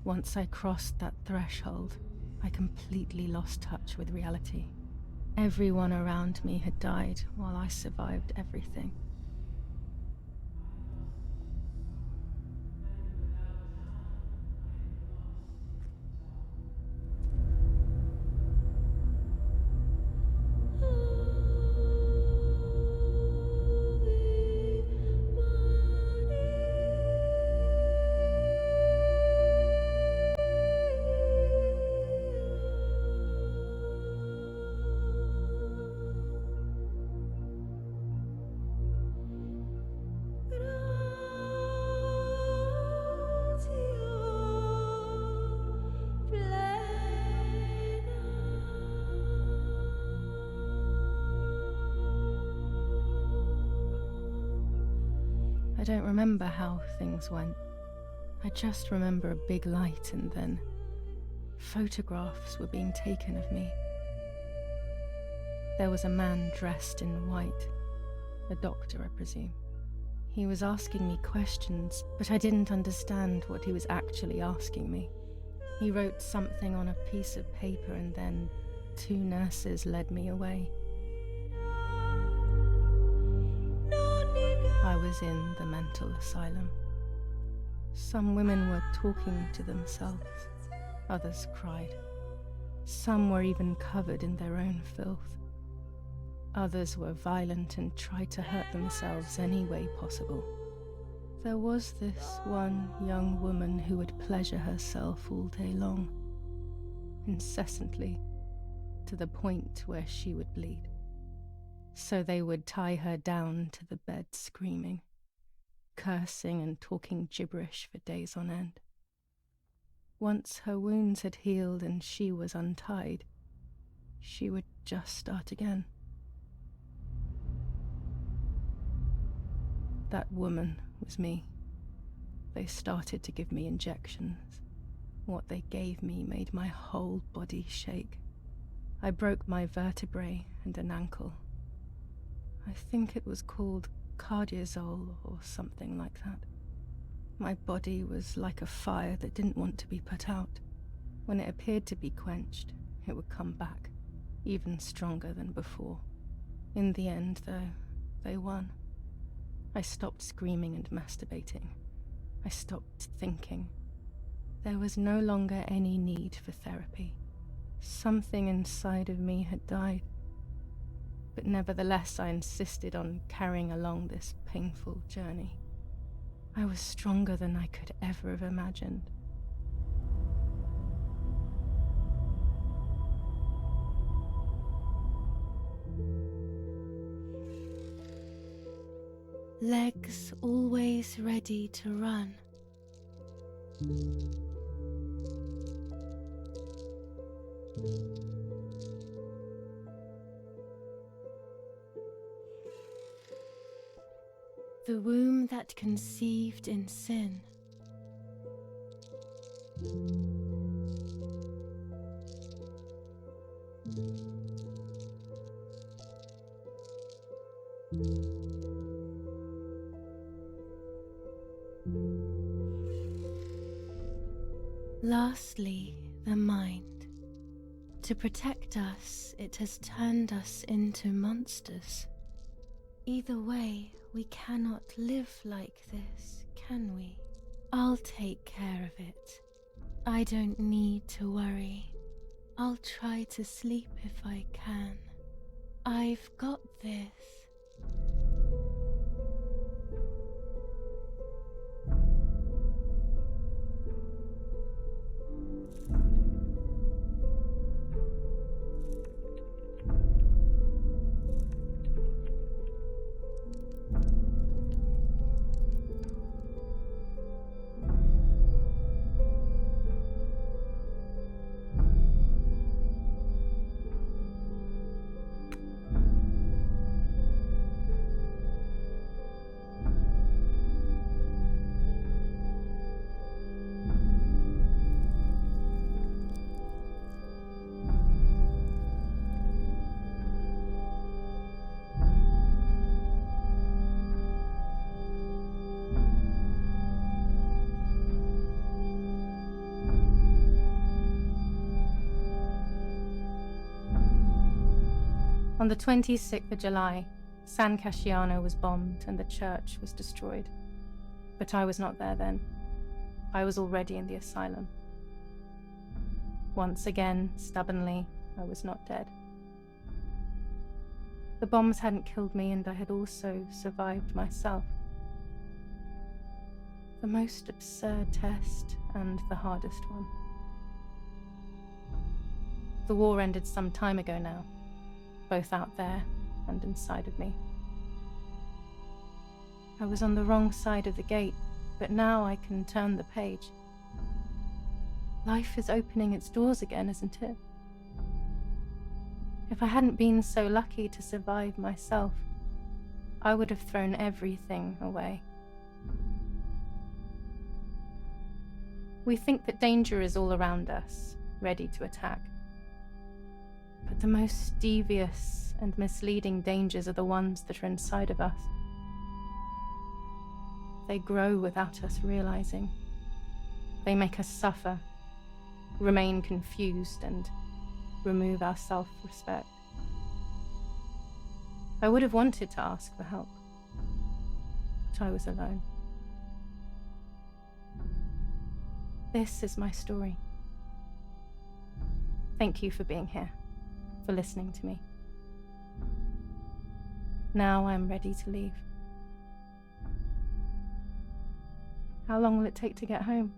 Once I crossed that threshold, I completely lost touch with reality. Everyone around me had died while I survived everything. I don't remember how things went. I just remember a big light and then photographs were being taken of me. There was a man dressed in white, a doctor, I presume. He was asking me questions, but I didn't understand what he was actually asking me. He wrote something on a piece of paper and then 2 nurses led me away. I was in the mental asylum. Some women were talking to themselves, others cried. Some were even covered in their own filth. Others were violent and tried to hurt themselves any way possible. There was this one young woman who would pleasure herself all day long, incessantly, to the point where she would bleed. So they would tie her down to the bed screaming, cursing and talking gibberish for days on end. Once her wounds had healed and she was untied, she would just start again. That woman was me. They started to give me injections. What they gave me made my whole body shake. I broke my vertebrae and an ankle. I think it was called cardiazol or something like that. My body was like a fire that didn't want to be put out. When it appeared to be quenched, it would come back, even stronger than before. In the end, though, they won. I stopped screaming and masturbating. I stopped thinking. There was no longer any need for therapy. Something inside of me had died. But nevertheless, I insisted on carrying along this painful journey. I was stronger than I could ever have imagined. Legs always ready to run. The womb that conceived in sin. Lastly, the mind. To protect us, it has turned us into monsters. Either way, we cannot live like this, can we? I'll take care of it. I don't need to worry. I'll try to sleep if I can. I've got this. On the 26th of July, San Casciano was bombed and the church was destroyed. But I was not there then. I was already in the asylum. Once again, stubbornly, I was not dead. The bombs hadn't killed me, and I had also survived myself. The most absurd test and the hardest one. The war ended some time ago now, both out there and inside of me. I was on the wrong side of the gate, but now I can turn the page. Life is opening its doors again, isn't it? If I hadn't been so lucky to survive myself, I would have thrown everything away. We think that danger is all around us, ready to attack. But the most devious and misleading dangers are the ones that are inside of us. They grow without us realizing. They make us suffer, remain confused, and remove our self-respect. I would have wanted to ask for help, but I was alone. This is my story. Thank you for being here, for listening to me. Now I'm ready to leave. How long will it take to get home?